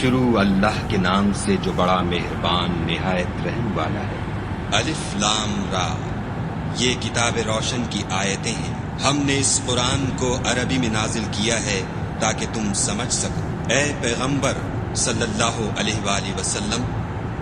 شروع اللہ کے نام سے جو بڑا مہربان نہایت رحم والا ہے۔ الف لام را، یہ کتاب روشن کی آیتیں ہیں۔ ہم نے اس قرآن کو عربی میں نازل کیا ہے تاکہ تم سمجھ سکو۔ اے پیغمبر صلی اللہ علیہ وآلہ وسلم،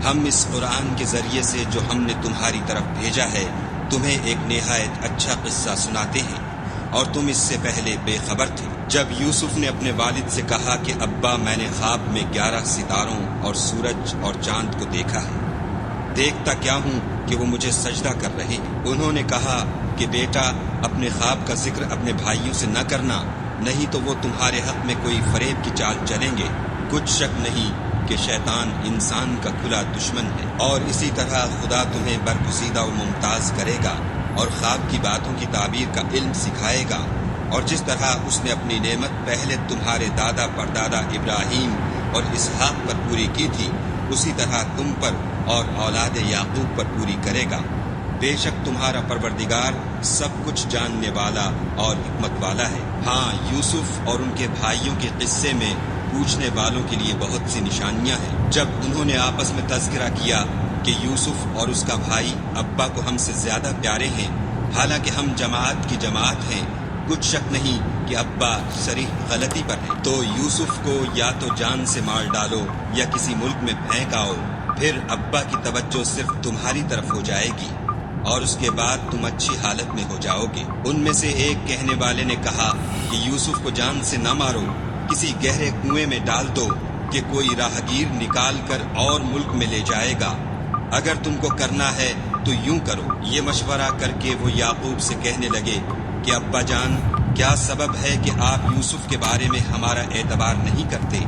ہم اس قرآن کے ذریعے سے جو ہم نے تمہاری طرف بھیجا ہے تمہیں ایک نہایت اچھا قصہ سناتے ہیں، اور تم اس سے پہلے بے خبر تھے۔ جب یوسف نے اپنے والد سے کہا کہ ابا میں نے خواب میں 11 ستاروں اور سورج اور چاند کو دیکھا ہے، دیکھتا کیا ہوں کہ وہ مجھے سجدہ کر رہے ہیں۔ انہوں نے کہا کہ بیٹا اپنے خواب کا ذکر اپنے بھائیوں سے نہ کرنا، نہیں تو وہ تمہارے حق میں کوئی فریب کی چال چلیں گے۔ کچھ شک نہیں کہ شیطان انسان کا کھلا دشمن ہے، اور اسی طرح خدا تمہیں برگزیدہ و ممتاز کرے گا اور خواب کی باتوں کی تعبیر کا علم سکھائے گا، اور جس طرح اس نے اپنی نعمت پہلے تمہارے دادا پردادا ابراہیم اور اسحاق پر پوری کی تھی، اسی طرح تم پر اور اولاد یعقوب پر پوری کرے گا۔ بے شک تمہارا پروردگار سب کچھ جاننے والا اور حکمت والا ہے۔ ہاں، یوسف اور ان کے بھائیوں کے قصے میں پوچھنے والوں کے لیے بہت سی نشانیاں ہیں۔ جب انہوں نے آپس میں تذکرہ کیا کہ یوسف اور اس کا بھائی ابا کو ہم سے زیادہ پیارے ہیں، حالانکہ ہم جماعت کی جماعت ہیں، کچھ شک نہیں کہ ابا صریح غلطی پر ہے، تو یوسف کو یا تو جان سے مار ڈالو یا کسی ملک میں پھینک آؤ، پھر ابا کی توجہ صرف تمہاری طرف ہو جائے گی اور اس کے بعد تم اچھی حالت میں ہو جاؤ گے۔ ان میں سے ایک کہنے والے نے کہا کہ یوسف کو جان سے نہ مارو، کسی گہرے کنویں میں ڈال دو کہ کوئی راہگیر نکال کر اور ملک میں لے جائے گا۔ اگر تم کو کرنا ہے تو یوں کرو۔ یہ مشورہ کر کے وہ یعقوب سے کہنے لگے کہ ابا جان، کیا سبب ہے کہ آپ یوسف کے بارے میں ہمارا اعتبار نہیں کرتے،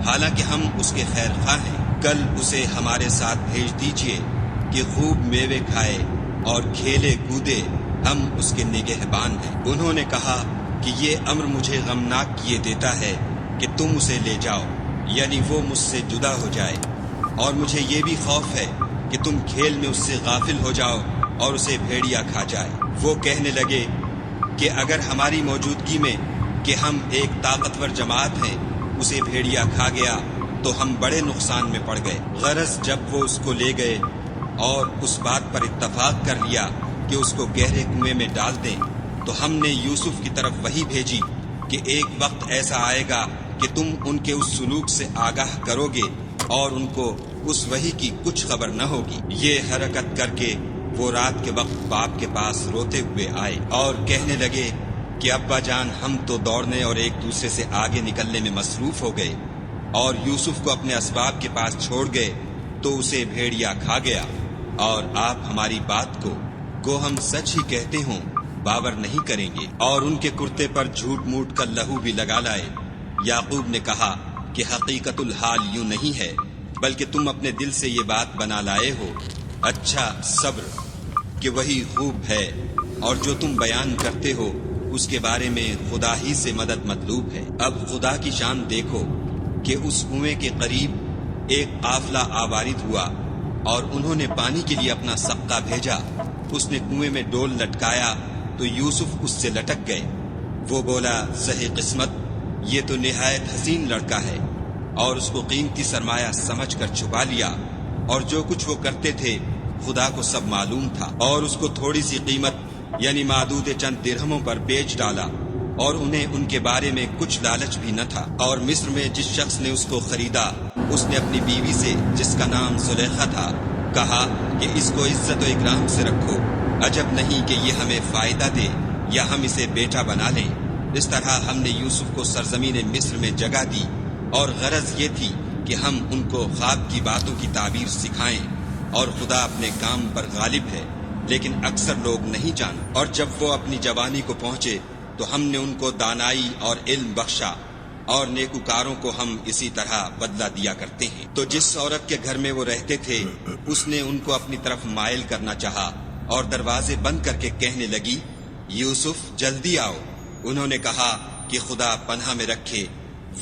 حالانکہ ہم اس کے خیر خواہ ہیں؟ کل اسے ہمارے ساتھ بھیج دیجئے کہ خوب میوے کھائے اور کھیلے کودے، ہم اس کے نگہبان ہیں۔ انہوں نے کہا کہ یہ امر مجھے غمناک کیے دیتا ہے کہ تم اسے لے جاؤ، یعنی وہ مجھ سے جدا ہو جائے، اور مجھے یہ بھی خوف ہے کہ تم کھیل میں اس سے غافل ہو جاؤ اور اسے بھیڑیا کھا جائے۔ وہ کہنے لگے کہ اگر ہماری موجودگی میں کہ ہم ایک طاقتور جماعت ہیں اسے بھیڑیا کھا گیا تو ہم بڑے نقصان میں پڑ گئے۔ غرض جب وہ اس کو لے گئے اور اس بات پر اتفاق کر لیا کہ اس کو گہرے کنویں میں ڈال دیں، تو ہم نے یوسف کی طرف وحی بھیجی کہ ایک وقت ایسا آئے گا کہ تم ان کے اس سلوک سے آگاہ کرو گے اور ان کو اس وحی کی کچھ خبر نہ ہوگی۔ یہ حرکت کر کے وہ رات کے وقت باپ کے پاس روتے ہوئے آئے اور کہنے لگے کہ ابا جان، ہم تو دوڑنے اور ایک دوسرے سے آگے نکلنے میں مصروف ہو گئے اور یوسف کو اپنے اسباب کے پاس چھوڑ گئے تو اسے بھیڑیا کھا گیا، اور آپ ہماری بات کو گو ہم سچ ہی کہتے ہوں باور نہیں کریں گے، اور ان کے کرتے پر جھوٹ موٹ کا لہو بھی لگا لائے۔ یعقوب نے کہا کہ حقیقت الحال یوں نہیں ہے، بلکہ تم اپنے دل سے یہ بات بنا لائے ہو۔ اچھا، صبر کہ وہی خوب ہے، اور جو تم بیان کرتے ہو اس کے بارے میں خدا ہی سے مدد مطلوب ہے۔ اب خدا کی شان دیکھو کہ اس کنویں کے قریب ایک قافلہ آوارد ہوا اور انہوں نے پانی کے لیے اپنا سقا بھیجا۔ اس نے کنویں میں ڈول لٹکایا تو یوسف اس سے لٹک گئے۔ وہ بولا، صحیح قسمت، یہ تو نہایت حسین لڑکا ہے، اور اس کو قیمتی سرمایہ سمجھ کر چھپا لیا، اور جو کچھ وہ کرتے تھے خدا کو سب معلوم تھا، اور اس کو تھوڑی سی قیمت یعنی معدود چند درہموں پر بیچ ڈالا، اور انہیں ان کے بارے میں کچھ لالچ بھی نہ تھا۔ اور مصر میں جس شخص نے اس کو خریدا، اس نے اپنی بیوی سے جس کا نام زلیخا تھا کہا کہ اس کو عزت و اکرام سے رکھو، عجب نہیں کہ یہ ہمیں فائدہ دے یا ہم اسے بیٹا بنا لیں۔ اس طرح ہم نے یوسف کو سرزمین مصر میں جگہ دی، اور غرض یہ تھی کہ ہم ان کو خواب کی باتوں کی تعبیر سکھائیں، اور خدا اپنے کام پر غالب ہے، لیکن اکثر لوگ نہیں جانتے۔ اور جب وہ اپنی جوانی کو پہنچے تو ہم نے ان کو دانائی اور علم بخشا، اور نیکوکاروں کو ہم اسی طرح بدلہ دیا کرتے ہیں۔ تو جس عورت کے گھر میں وہ رہتے تھے اس نے ان کو اپنی طرف مائل کرنا چاہا، اور دروازے بند کر کے کہنے لگی، یوسف جلدی آؤ۔ انہوں نے کہا کہ خدا پناہ میں رکھے،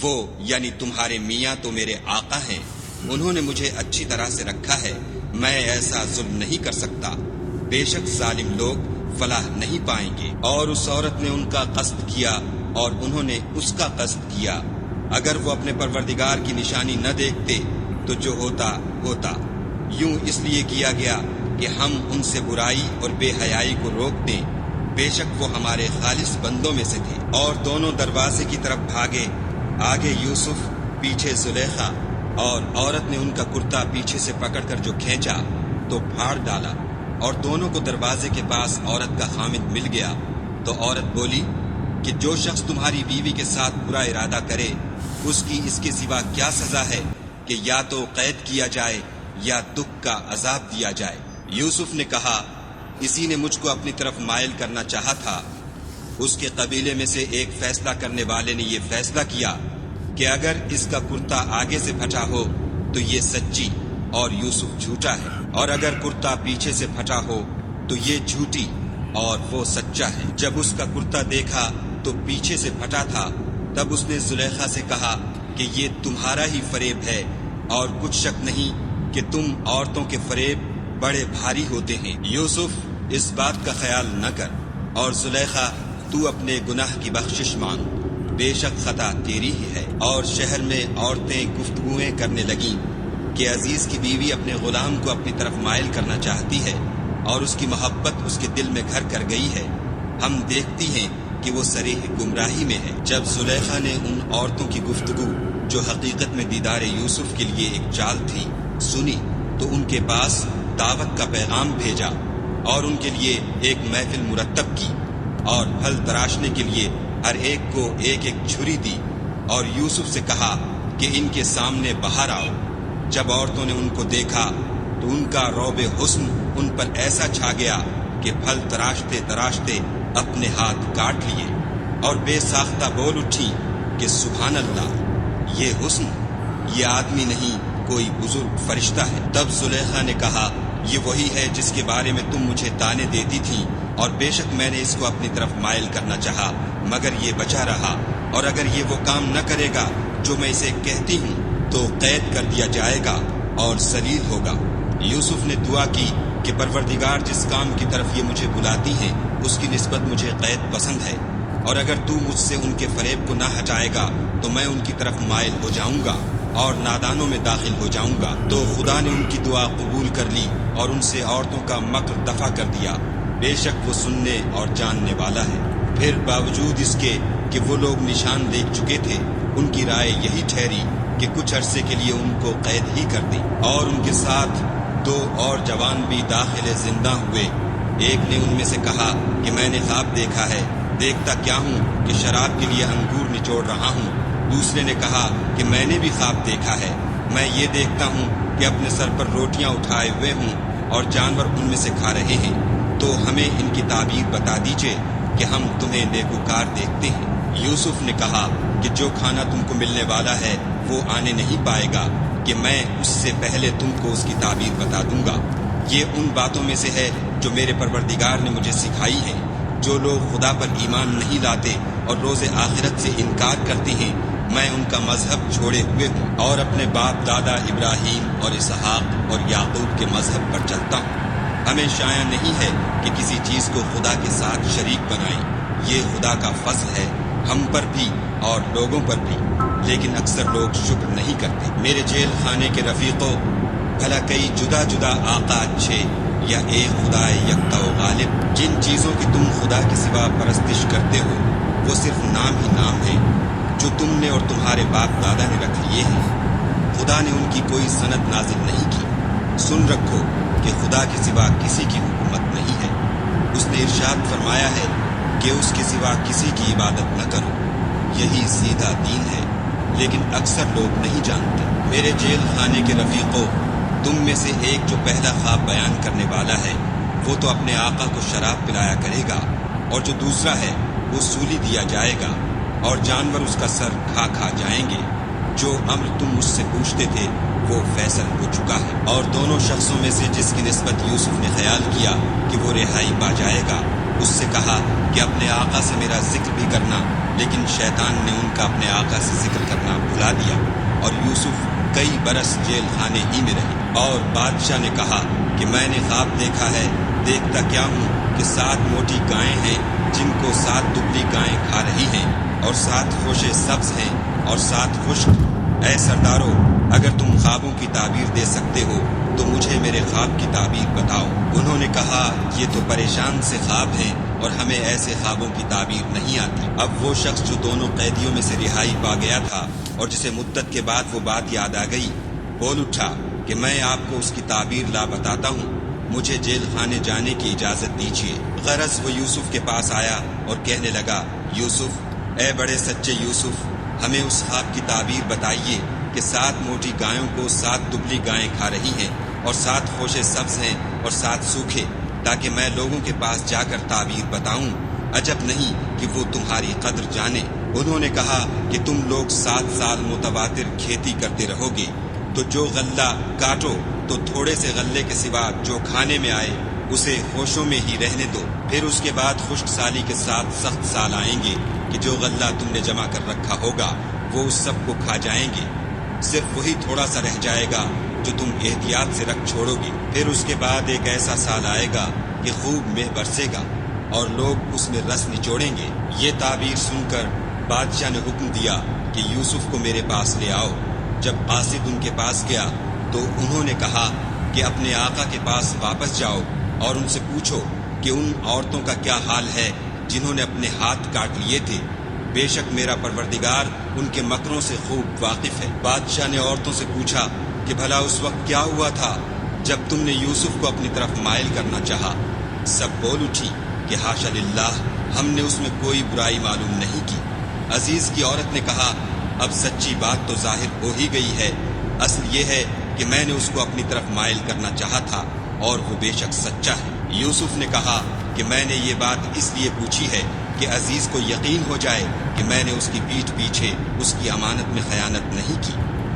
وہ یعنی تمہارے میاں تو میرے آقا ہیں، انہوں نے مجھے اچھی طرح سے رکھا ہے، میں ایسا ظلم نہیں کر سکتا، بے شک ظالم لوگ فلاح نہیں پائیں گے۔ اور اس عورت نے ان کا قصد کیا اور انہوں نے اس کا قصد کیا، اگر وہ اپنے پروردگار کی نشانی نہ دیکھتے تو جو ہوتا ہوتا، یوں اس لیے کیا گیا کہ ہم ان سے برائی اور بے حیائی کو روک دیں، بے شک وہ ہمارے خالص بندوں میں سے تھے۔ اور دونوں دروازے کی طرف بھاگے، آگے یوسف، پیچھے زلیخا، اور عورت نے ان کا کرتا پیچھے سے پکڑ کر جو کھینچا تو پھاڑ ڈالا، اور دونوں کو دروازے کے پاس عورت کا خامد مل گیا۔ تو عورت بولی کہ جو شخص تمہاری بیوی کے ساتھ برا ارادہ کرے، اس کی اس کے سوا کیا سزا ہے کہ یا تو قید کیا جائے یا دکھ کا عذاب دیا جائے۔ یوسف نے کہا، اسی نے مجھ کو اپنی طرف مائل کرنا چاہا تھا۔ اس کے قبیلے میں سے ایک فیصلہ کرنے والے نے یہ فیصلہ کیا کہ اگر اس کا کرتا آگے سے پھٹا ہو تو یہ سچی اور یوسف جھوٹا ہے، اور اگر کرتا پیچھے سے پھٹا ہو تو یہ جھوٹی اور وہ سچا ہے۔ جب اس کا کرتا دیکھا تو پیچھے سے پھٹا تھا، تب اس نے زلیخا سے کہا کہ یہ تمہارا ہی فریب ہے، اور کچھ شک نہیں کہ تم عورتوں کے فریب بڑے بھاری ہوتے ہیں۔ یوسف، اس بات کا خیال نہ کر، اور زلیخا، تو اپنے گناہ کی بخشش مانگ، بے شک خطا تیری ہی ہے۔ اور شہر میں عورتیں گفتگویں کرنے لگیں کہ عزیز کی بیوی اپنے غلام کو اپنی طرف مائل کرنا چاہتی ہے، اور اس کی محبت اس کے دل میں گھر کر گئی ہے، ہم دیکھتی ہیں کہ وہ صریح گمراہی میں ہے۔ جب زلیخا نے ان عورتوں کی گفتگو جو حقیقت میں دیدار یوسف کے لیے ایک چال تھی سنی، تو ان کے پاس دعوت کا پیغام بھیجا، اور ان کے لیے ایک محفل مرتب کی، اور پھل تراشنے کے لیے ہر ایک کو ایک ایک چھری دی، اور یوسف سے کہا کہ ان کے سامنے باہر آؤ۔ جب عورتوں نے ان کو دیکھا تو ان کا رعب حسن ان پر ایسا چھا گیا کہ پھل تراشتے تراشتے اپنے ہاتھ کاٹ لیے، اور بے ساختہ بول اٹھی کہ سبحان اللہ، یہ حسن، یہ آدمی نہیں کوئی بزرگ فرشتہ ہے۔ تب زلیخا نے کہا، یہ وہی ہے جس کے بارے میں تم مجھے تانے دیتی تھی، اور بے شک میں نے اس کو اپنی طرف مائل کرنا چاہا مگر یہ بچا رہا، اور اگر یہ وہ کام نہ کرے گا جو میں اسے کہتی ہوں تو قید کر دیا جائے گا اور ذلیل ہوگا۔ یوسف نے دعا کی کہ پروردگار، جس کام کی طرف یہ مجھے بلاتی ہیں اس کی نسبت مجھے قید پسند ہے، اور اگر تو مجھ سے ان کے فریب کو نہ ہٹائے گا تو میں ان کی طرف مائل ہو جاؤں گا اور نادانوں میں داخل ہو جاؤں گا۔ تو خدا نے ان کی دعا قبول کر لی اور ان سے عورتوں کا مکر دفع کر دیا، بے شک وہ سننے اور جاننے والا ہے۔ پھر باوجود اس کے کہ وہ لوگ نشان دیکھ چکے تھے، ان کی رائے یہی ٹھہری کہ کچھ عرصے کے لیے ان کو قید ہی کر دیں، اور ان کے ساتھ 2 اور جوان بھی داخل زندہ ہوئے۔ ایک نے ان میں سے کہا کہ میں نے خواب دیکھا ہے، دیکھتا کیا ہوں کہ شراب کے لیے انگور نچوڑ رہا ہوں۔ دوسرے نے کہا کہ میں نے بھی خواب دیکھا ہے، میں یہ دیکھتا ہوں کہ اپنے سر پر روٹیاں اٹھائے ہوئے ہوں اور جانور ان میں سے کھا رہے ہیں، تو ہمیں ان کی تعبیر بتا دیجئے کہ ہم تمہیں نیکوکار دیکھتے ہیں۔ یوسف نے کہا کہ جو کھانا تم کو ملنے والا ہے وہ آنے نہیں پائے گا کہ میں اس سے پہلے تم کو اس کی تعبیر بتا دوں گا۔ یہ ان باتوں میں سے ہے جو میرے پروردگار نے مجھے سکھائی ہیں۔ جو لوگ خدا پر ایمان نہیں لاتے اور روز آخرت سے انکار کرتے ہیں، میں ان کا مذہب چھوڑے ہوئے ہوں اور اپنے باپ دادا ابراہیم اور اسحاق اور یعقوب کے مذہب پر چلتا ہوں۔ ہمیں شایع نہیں ہے کہ کسی چیز کو خدا کے ساتھ شریک بنائیں، یہ خدا کا فضل ہے ہم پر بھی اور لوگوں پر بھی، لیکن اکثر لوگ شکر نہیں کرتے۔ میرے جیل خانے کے رفیقوں، بھلا کئی جدا جدا آقا اچھے یا ایک خدا یکتا و غالب؟ جن چیزوں کی تم خدا کے سوا پرستش کرتے ہو وہ صرف نام ہی نام ہے جو تم نے اور تمہارے باپ دادا نے رکھ لیے ہیں، خدا نے ان کی کوئی سند نازل نہیں کی۔ سن رکھو کہ خدا کے سوا کسی کی حکومت نہیں ہے، اس نے ارشاد فرمایا ہے کہ اس کے سوا کسی کی عبادت نہ کرو، یہی سیدھا دین ہے، لیکن اکثر لوگ نہیں جانتے۔ میرے جیل خانے کے رفیقوں، تم میں سے ایک جو پہلا خواب بیان کرنے والا ہے وہ تو اپنے آقا کو شراب پلایا کرے گا، اور جو دوسرا ہے وہ سولی دیا جائے گا اور جانور اس کا سر کھا کھا جائیں گے۔ جو امر تم مجھ سے پوچھتے تھے وہ فیصل ہو چکا ہے۔ اور دونوں شخصوں میں سے جس کی نسبت یوسف نے خیال کیا کہ وہ رہائی پا جائے گا، اس سے کہا کہ اپنے آقا سے میرا ذکر بھی کرنا، لیکن شیطان نے ان کا اپنے آقا سے ذکر کرنا بھلا دیا، اور یوسف کئی برس جیل خانے ہی میں رہے۔ اور بادشاہ نے کہا کہ میں نے خواب دیکھا ہے، دیکھتا کیا ہوں کہ 7 موٹی گائیں ہیں جن کو 7 دبلی گائیں کھا رہی ہیں، اور 7 خوشے سبز ہیں اور 7 خشک۔ اے سردارو، اگر تم خوابوں کی تعبیر دے سکتے ہو تو مجھے میرے خواب کی تعبیر بتاؤ۔ انہوں نے کہا یہ تو پریشان سے خواب ہیں اور ہمیں ایسے خوابوں کی تعبیر نہیں آتی۔ اب وہ شخص جو دونوں قیدیوں میں سے رہائی پا گیا تھا اور جسے مدت کے بعد وہ بات یاد آ گئی، بول اٹھا کہ میں آپ کو اس کی تعبیر لا بتاتا ہوں، مجھے جیل خانے جانے کی اجازت دیجیے۔ غرض وہ یوسف کے پاس آیا اور کہنے لگا، یوسف، اے بڑے سچے یوسف، ہمیں اس خواب کی تعبیر بتائیے کہ 7 موٹی گایوں کو 7 دبلی گائیں کھا رہی ہیں اور 7 خوشے سبز ہیں اور 7 سوکھے، تاکہ میں لوگوں کے پاس جا کر تعبیر بتاؤں۔ عجب نہیں کہ وہ تمہاری قدر جانے۔ انہوں نے کہا کہ تم لوگ 7 سال متواتر کھیتی کرتے رہو گے، تو جو غلہ کاٹو تو تھوڑے سے غلے کے سوا جو کھانے میں آئے اسے ہوشوں میں ہی رہنے دو۔ پھر اس کے بعد خشک سالی کے ساتھ سخت سال آئیں گے کہ جو غلہ تم نے جمع کر رکھا ہوگا وہ اس سب کو کھا جائیں گے، صرف وہی تھوڑا سا رہ جائے گا جو تم احتیاط سے رکھ چھوڑو گے۔ پھر اس کے بعد ایک ایسا سال آئے گا کہ خوب مہ برسے گا اور لوگ اس میں رس نچوڑیں گے۔ یہ تعبیر سن کر بادشاہ نے حکم دیا کہ یوسف کو میرے پاس لے آؤ۔ جب قاصد ان کے پاس گیا تو انہوں نے کہا کہ اپنے آقا کے پاس واپس جاؤ اور ان سے پوچھو کہ ان عورتوں کا کیا حال ہے جنہوں نے اپنے ہاتھ کاٹ لیے تھے، بے شک میرا پروردگار ان کے مکروں سے خوب واقف ہے۔ بادشاہ نے عورتوں سے پوچھا کہ بھلا اس وقت کیا ہوا تھا جب تم نے یوسف کو اپنی طرف مائل کرنا چاہا؟ سب بول اٹھی کہ حاشا للہ، ہم نے اس میں کوئی برائی معلوم نہیں کی۔ عزیز کی عورت نے کہا، اب سچی بات تو ظاہر ہو ہی گئی ہے، اصل یہ ہے کہ میں نے اس کو اپنی طرف مائل کرنا چاہا تھا اور وہ بے شک سچا ہے۔ یوسف نے کہا کہ میں نے یہ بات اس لیے پوچھی ہے کہ عزیز کو یقین ہو جائے کہ میں نے اس کی پیٹھ پیچھے اس کی امانت میں خیانت نہیں کی،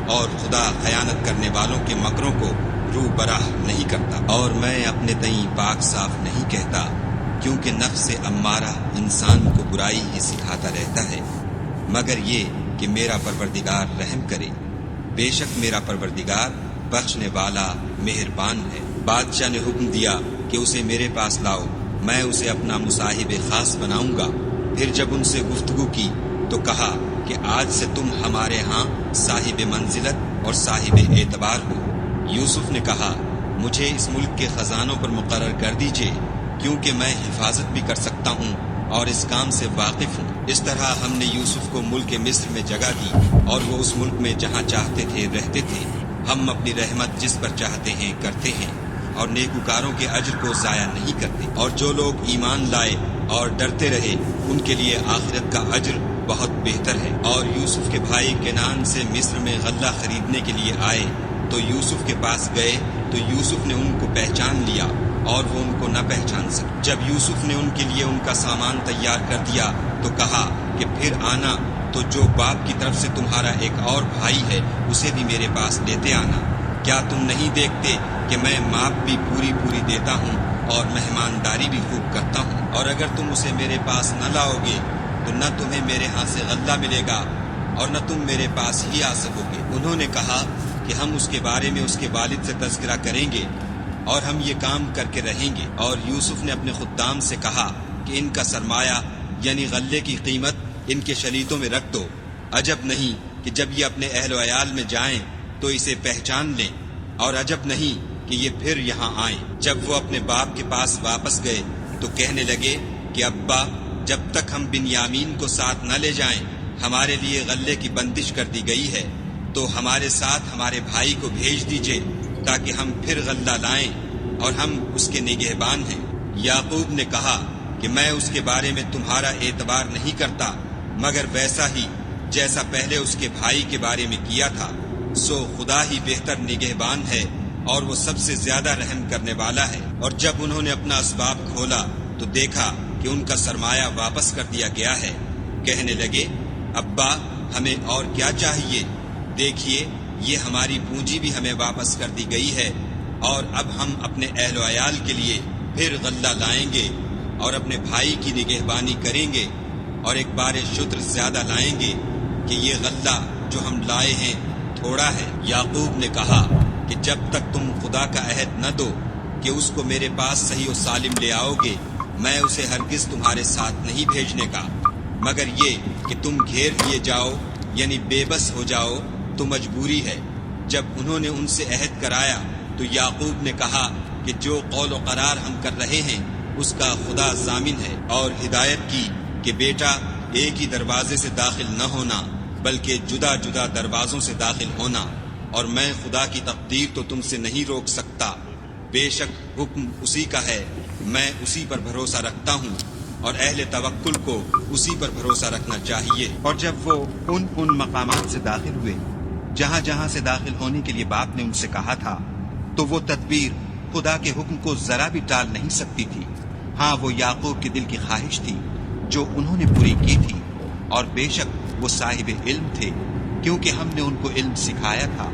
اور خدا خیانت کرنے والوں کے مکروں کو رو براہ نہیں کرتا، اور میں اپنے تئیں پاک صاف نہیں کہتا، کیونکہ نفس امارہ انسان کو برائی ہی سکھاتا رہتا ہے، مگر یہ کہ میرا پروردگار رحم کرے، بے شک میرا پروردگار بخشنے والا مہربان ہے۔ بادشاہ نے حکم دیا کہ اسے میرے پاس لاؤ، میں اسے اپنا مصاحب خاص بناؤں گا۔ پھر جب ان سے گفتگو کی تو کہا کہ آج سے تم ہمارے ہاں صاحب منزلت اور صاحب اعتبار ہو۔ یوسف نے کہا، مجھے اس ملک کے خزانوں پر مقرر کر دیجئے، کیونکہ میں حفاظت بھی کر سکتا ہوں اور اس کام سے واقف ہوں۔ اس طرح ہم نے یوسف کو ملک مصر میں جگہ دی اور وہ اس ملک میں جہاں چاہتے تھے رہتے تھے۔ ہم اپنی رحمت جس پر چاہتے ہیں کرتے ہیں اور نیکوکاروں کے اجر کو ضائع نہیں کرتے، اور جو لوگ ایمان لائے اور ڈرتے رہے ان کے لیے آخرت کا اجر بہت بہتر ہے۔ اور یوسف کے بھائی کنعان سے مصر میں غلہ خریدنے کے لیے آئے تو یوسف کے پاس گئے تو یوسف نے ان کو پہچان لیا اور وہ ان کو نہ پہچان سکے۔ جب یوسف نے ان کے لیے ان کا سامان تیار کر دیا تو کہا کہ پھر آنا تو جو باپ کی طرف سے تمہارا ایک اور بھائی ہے اسے بھی میرے پاس لیتے آنا۔ کیا تم نہیں دیکھتے کہ میں ماپ بھی پوری دیتا ہوں اور مہمانداری بھی خوب کرتا ہوں؟ اور اگر تم اسے میرے پاس نہ لاؤ گے تو نہ تمہیں میرے ہاں سے غلہ ملے گا اور نہ تم میرے پاس ہی آ سکو گے۔ انہوں نے کہا کہ ہم اس کے بارے میں اس کے والد سے تذکرہ کریں گے اور ہم یہ کام کر کے رہیں گے۔ اور یوسف نے اپنے خدام سے کہا کہ ان کا سرمایہ یعنی غلے کی قیمت ان کے شلیتوں میں رکھ دو۔ عجب نہیں کہ جب یہ اپنے اہل و عیال میں جائیں تو اسے پہچان لیں، اور عجب نہیں کہ یہ پھر یہاں آئیں۔ جب وہ اپنے باپ کے پاس واپس گئے تو کہنے لگے کہ ابا، جب تک ہم بنیامین کو ساتھ نہ لے جائیں ہمارے لیے غلے کی بندش کر دی گئی ہے، تو ہمارے ساتھ ہمارے بھائی کو بھیج دیجئے تاکہ ہم پھر غلہ لائیں اور ہم اس کے نگہبان ہیں۔ یعقوب نے کہا کہ میں اس کے بارے میں تمہارا اعتبار نہیں کرتا مگر ویسا ہی جیسا پہلے اس کے بھائی کے بارے میں کیا تھا، سو خدا ہی بہتر نگہبان ہے اور وہ سب سے زیادہ رحم کرنے والا ہے۔ اور جب انہوں نے اپنا اسباب کھولا تو دیکھا کہ ان کا سرمایہ واپس کر دیا گیا ہے۔ کہنے لگے، ابا ہمیں اور کیا چاہیے؟ دیکھیے یہ ہماری پونجی بھی ہمیں واپس کر دی گئی ہے، اور اب ہم اپنے اہل و عیال کے لیے پھر غلہ لائیں گے اور اپنے بھائی کی نگہبانی کریں گے، اور ایک بار شتر زیادہ لائیں گے کہ یہ غلہ جو ہم لائے ہیں تھوڑا ہے۔ یعقوب نے کہا کہ جب تک تم خدا کا عہد نہ دو کہ اس کو میرے پاس صحیح و سالم لے آؤ گے، میں اسے ہرگز تمہارے ساتھ نہیں بھیجنے کا، مگر یہ کہ تم گھیر لیے جاؤ یعنی بے بس ہو جاؤ تو مجبوری ہے۔ جب انہوں نے ان سے عہد کرایا تو یعقوب نے کہا کہ جو قول و قرار ہم کر رہے ہیں اس کا خدا ضامن ہے، اور ہدایت کی کہ بیٹا ایک ہی دروازے سے داخل نہ ہونا بلکہ جدا جدا دروازوں سے داخل ہونا، اور میں خدا کی تقدیر تو تم سے نہیں روک سکتا، بے شک حکم اسی کا ہے، میں اسی پر بھروسہ رکھتا ہوں، اور اہل توکل کو اسی پر بھروسہ رکھنا چاہیے۔ اور جب وہ ان مقامات سے داخل ہوئے جہاں جہاں سے داخل ہونے کے لیے باپ نے ان سے کہا تھا، تو وہ تدبیر خدا کے حکم کو ذرا بھی ٹال نہیں سکتی تھی۔ ہاں، وہ یعقوب کے دل کی خواہش تھی جو انہوں نے پوری کی تھی، اور بے شک وہ صاحب علم تھے، کیونکہ ہم نے ان کو علم سکھایا تھا،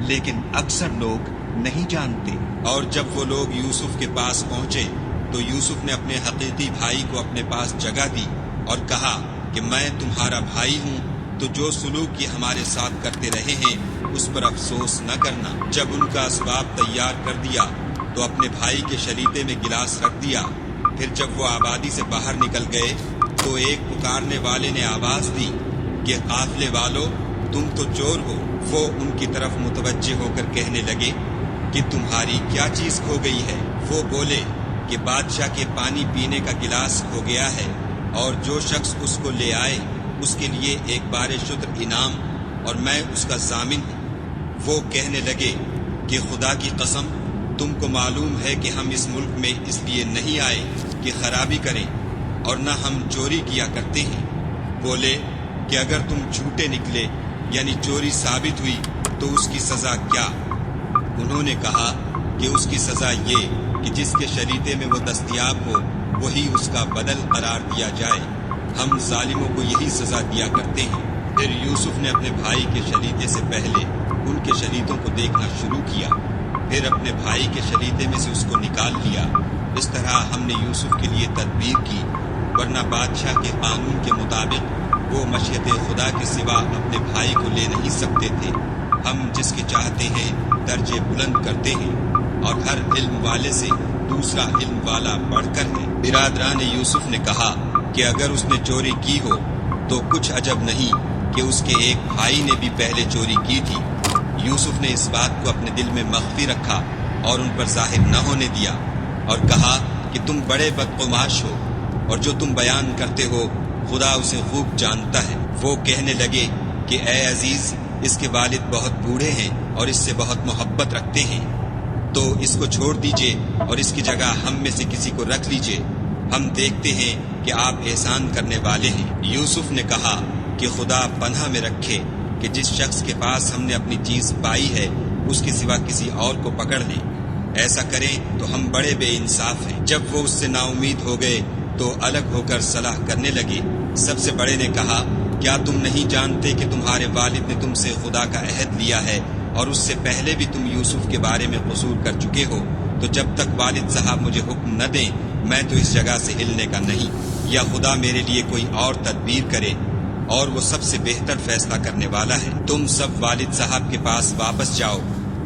لیکن اکثر لوگ نہیں جانتے۔ اور جب وہ لوگ یوسف کے پاس پہنچے تو یوسف نے اپنے حقیقی بھائی کو اپنے پاس جگہ دی اور کہا کہ میں تمہارا بھائی ہوں، تو جو سلوک یہ ہمارے ساتھ کرتے رہے ہیں اس پر افسوس نہ کرنا۔ جب ان کا اسباب تیار کر دیا تو اپنے بھائی کے شریطے میں گلاس رکھ دیا۔ پھر جب وہ آبادی سے باہر نکل گئے تو ایک پکارنے والے نے آواز دی کہ قافلے والو، تم تو چور ہو۔ وہ ان کی طرف متوجہ ہو کر کہنے لگے کہ تمہاری کیا چیز کھو گئی ہے؟ وہ بولے کہ بادشاہ کے پانی پینے کا گلاس کھو گیا ہے، اور جو شخص اس کو لے آئے اس کے لیے ایک بار شتر انعام، اور میں اس کا ضامن ہوں۔ وہ کہنے لگے کہ خدا کی قسم، تم کو معلوم ہے کہ ہم اس ملک میں اس لیے نہیں آئے کہ خرابی کریں، اور نہ ہم چوری کیا کرتے ہیں۔ بولے کہ اگر تم جھوٹے نکلے یعنی چوری ثابت ہوئی تو اس کی سزا کیا؟ انہوں نے کہا کہ اس کی سزا یہ کہ جس کے شریطے میں وہ دستیاب ہو وہی اس کا بدل قرار دیا جائے، ہم ظالموں کو یہی سزا دیا کرتے ہیں۔ پھر یوسف نے اپنے بھائی کے شریطے سے پہلے ان کے شریطوں کو دیکھنا شروع کیا، پھر اپنے بھائی کے شریطے میں سے اس کو نکال لیا۔ اس طرح ہم نے یوسف کے لیے تدبیر کی، ورنہ بادشاہ کے قانون کے مطابق وہ مشیت خدا کے سوا اپنے بھائی کو لے نہیں سکتے تھے۔ ہم جس کے چاہتے ہیں درجے بلند کرتے ہیں، اور ہر علم والے سے دوسرا علم والا بڑھ کر ہے۔ برادران یوسف نے کہا کہ اگر اس نے چوری کی ہو تو کچھ عجب نہیں کہ اس کے ایک بھائی نے بھی پہلے چوری کی تھی۔ یوسف نے اس بات کو اپنے دل میں مخفی رکھا اور ان پر ظاہر نہ ہونے دیا، اور کہا کہ تم بڑے بدقماش ہو، اور جو تم بیان کرتے ہو خدا اسے خوب جانتا ہے۔ وہ کہنے لگے کہ اے عزیز، اس کے والد بہت بوڑھے ہیں اور اس سے بہت محبت رکھتے ہیں، تو اس کو چھوڑ دیجئے اور اس کی جگہ ہم میں سے کسی کو رکھ لیجئے، ہم دیکھتے ہیں کہ آپ احسان کرنے والے ہیں۔ یوسف نے کہا کہ خدا پناہ میں رکھے کہ جس شخص کے پاس ہم نے اپنی چیز پائی ہے اس کے سوا کسی اور کو پکڑ لیں، ایسا کریں تو ہم بڑے بے انصاف ہیں۔ جب وہ اس سے نا امید ہو گئے تو الگ ہو کر صلاح کرنے لگے۔ سب سے بڑے نے کہا کیا تم نہیں جانتے کہ تمہارے والد نے تم سے خدا کا عہد لیا ہے، اور اس سے پہلے بھی تم یوسف کے بارے میں قصور کر چکے ہو، تو جب تک والد صاحب مجھے حکم نہ دیں میں تو اس جگہ سے ہلنے کا نہیں، یا خدا میرے لیے کوئی اور تدبیر کرے، اور وہ سب سے بہتر فیصلہ کرنے والا ہے۔ تم سب والد صاحب کے پاس واپس جاؤ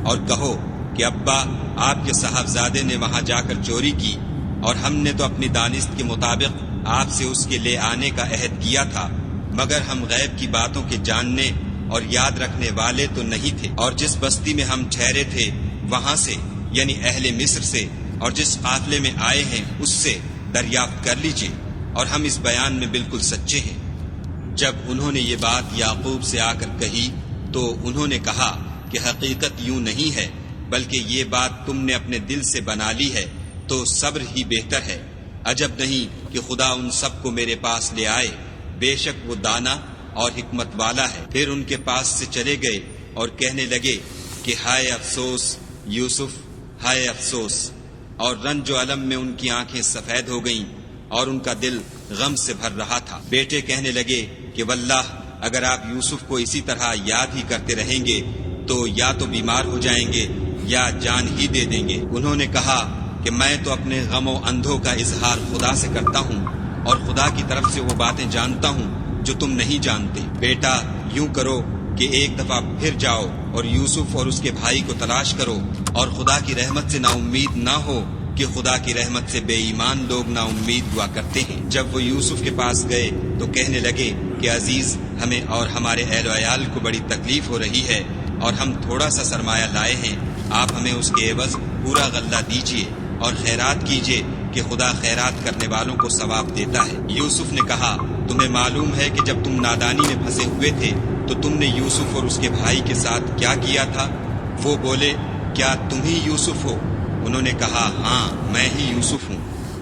اور کہو کہ ابا، آپ کے صاحبزادے نے وہاں جا کر چوری کی، اور ہم نے تو اپنی دانست کے مطابق آپ سے اس کے لے آنے کا عہد کیا تھا، مگر ہم غیب کی باتوں کے جاننے اور یاد رکھنے والے تو نہیں تھے، اور جس بستی میں ہم ٹھہرے تھے وہاں سے یعنی اہل مصر سے، اور جس قافلے میں آئے ہیں اس سے دریافت کر لیجئے، اور ہم اس بیان میں بالکل سچے ہیں۔ جب انہوں نے یہ بات یعقوب سے آ کر کہی تو انہوں نے کہا کہ حقیقت یوں نہیں ہے، بلکہ یہ بات تم نے اپنے دل سے بنا لی ہے، تو صبر ہی بہتر ہے۔ عجب نہیں کہ خدا ان سب کو میرے پاس لے آئے، بے شک وہ دانا اور حکمت والا ہے۔ پھر ان کے پاس سے چلے گئے اور کہنے لگے کہ ہائے افسوس یوسف، ہائے افسوس، اور رنج و الم میں ان کی آنکھیں سفید ہو گئیں اور ان کا دل غم سے بھر رہا تھا۔ بیٹے کہنے لگے کہ واللہ اگر آپ یوسف کو اسی طرح یاد ہی کرتے رہیں گے تو یا تو بیمار ہو جائیں گے یا جان ہی دے دیں گے۔ انہوں نے کہا کہ میں تو اپنے غم و اندھوں کا اظہار خدا سے کرتا ہوں، اور خدا کی طرف سے وہ باتیں جانتا ہوں جو تم نہیں جانتے۔ بیٹا یوں کرو کہ ایک دفعہ پھر جاؤ اور یوسف اور اس کے بھائی کو تلاش کرو، اور خدا کی رحمت سے نا امید نہ ہو کہ خدا کی رحمت سے بے ایمان لوگ نا امید ہوا کرتے ہیں۔ جب وہ یوسف کے پاس گئے تو کہنے لگے کہ عزیز، ہمیں اور ہمارے اہل و عیال کو بڑی تکلیف ہو رہی ہے اور ہم تھوڑا سا سرمایہ لائے ہیں، آپ ہمیں اس کے عوض پورا غلہ دیجیے اور خیرات کیجیے کہ خدا خیرات کرنے والوں کو ثواب دیتا ہے۔ یوسف نے کہا، تمہیں معلوم ہے کہ جب تم نادانی میں پھنسے ہوئے تھے تو تم نے یوسف اور اس کے بھائی کے ساتھ کیا کیا تھا؟ وہ بولے، کیا تم ہی یوسف ہو؟ انہوں نے کہا، ہاں میں ہی یوسف ہوں،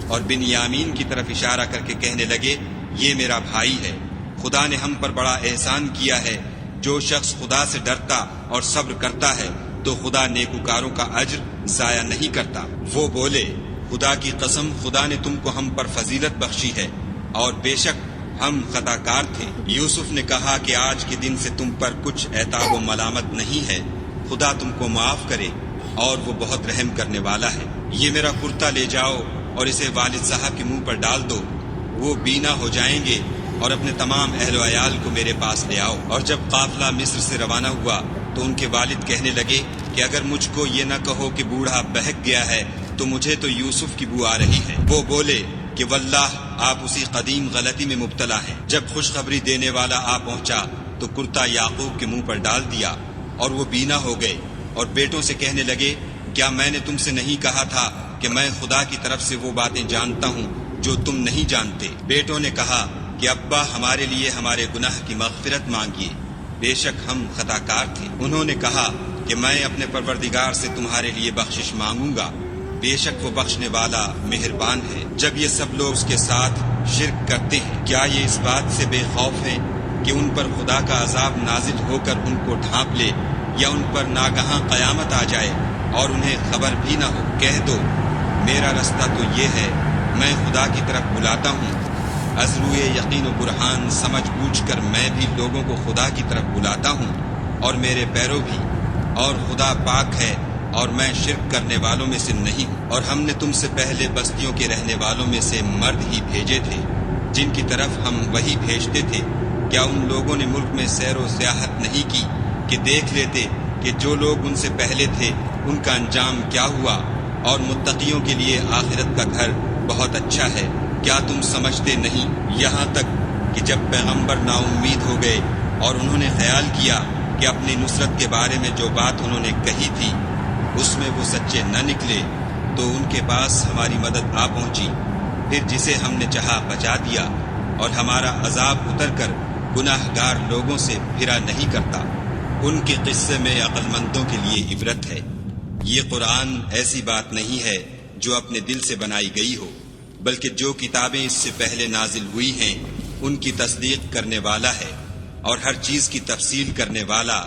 اور بنیامین کی طرف اشارہ کر کے کہنے لگے، یہ میرا بھائی ہے۔ خدا نے ہم پر بڑا احسان کیا ہے۔ جو شخص خدا سے ڈرتا اور صبر کرتا ہے تو خدا نیکوکاروں کا اجر ضائع نہیں کرتا۔ وہ بولے، خدا کی قسم، خدا نے تم کو ہم پر فضیلت بخشی ہے اور بے شک ہم خطا کار تھے۔ یوسف نے کہا کہ آج کے دن سے تم پر کچھ عتاب و ملامت نہیں ہے، خدا تم کو معاف کرے اور وہ بہت رحم کرنے والا ہے۔ یہ میرا کرتا لے جاؤ اور اسے والد صاحب کے منہ پر ڈال دو، وہ بینا ہو جائیں گے، اور اپنے تمام اہل و عیال کو میرے پاس لے آؤ۔ اور جب قافلہ مصر سے روانہ ہوا تو ان کے والد کہنے لگے کہ اگر مجھ کو یہ نہ کہو کہ بوڑھا بہک گیا ہے تو مجھے تو یوسف کی بو آ رہی ہے۔ وہ بولے کہ واللہ آپ اسی قدیم غلطی میں مبتلا ہیں۔ جب خوشخبری دینے والا آ پہنچا تو کرتا یعقوب کے منہ پر ڈال دیا اور وہ بینا ہو گئے، اور بیٹوں سے کہنے لگے، کیا میں نے تم سے نہیں کہا تھا کہ میں خدا کی طرف سے وہ باتیں جانتا ہوں جو تم نہیں جانتے؟ بیٹوں نے کہا کہ ابا، ہمارے لیے ہمارے گناہ کی مغفرت مانگیے، بے شک ہم خطا کار تھے۔ انہوں نے کہا کہ میں اپنے پروردگار سے تمہارے لیے بخشش مانگوں گا، بے شک وہ بخشنے والا مہربان ہے۔ جب یہ سب لوگ اس کے ساتھ شرک کرتے ہیں، کیا یہ اس بات سے بے خوف ہیں کہ ان پر خدا کا عذاب نازل ہو کر ان کو ڈھانپ لے، یا ان پر ناگہاں قیامت آ جائے اور انہیں خبر بھی نہ ہو؟ کہہ دو، میرا رستہ تو یہ ہے، میں خدا کی طرف بلاتا ہوں، از روئے یقین و برہان سمجھ بوجھ کر میں بھی لوگوں کو خدا کی طرف بلاتا ہوں، اور میرے پیرو بھی، اور خدا پاک ہے اور میں شرک کرنے والوں میں سے نہیں ہوں۔ اور ہم نے تم سے پہلے بستیوں کے رہنے والوں میں سے مرد ہی بھیجے تھے جن کی طرف ہم وہی بھیجتے تھے۔ کیا ان لوگوں نے ملک میں سیر و سیاحت نہیں کی کہ دیکھ لیتے کہ جو لوگ ان سے پہلے تھے ان کا انجام کیا ہوا، اور متقیوں کے لیے آخرت کا گھر بہت اچھا ہے؟ کیا تم سمجھتے نہیں؟ یہاں تک کہ جب پیغمبر نا امید ہو گئے اور انہوں نے خیال کیا کہ اپنی نصرت کے بارے میں جو بات انہوں نے کہی تھی اس میں وہ سچے نہ نکلے، تو ان کے پاس ہماری مدد آ پہنچی، پھر جسے ہم نے چاہا بچا دیا، اور ہمارا عذاب اتر کر گناہ گار لوگوں سے پھرا نہیں کرتا۔ ان کے قصے میں عقل مندوں کے لیے عبرت ہے۔ یہ قرآن ایسی بات نہیں ہے جو اپنے دل سے بنائی گئی ہو، بلکہ جو کتابیں اس سے پہلے نازل ہوئی ہیں ان کی تصدیق کرنے والا ہے، اور ہر چیز کی تفصیل کرنے والا،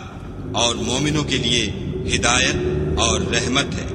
اور مومنوں کے لیے ہدایت اور رحمت ہے۔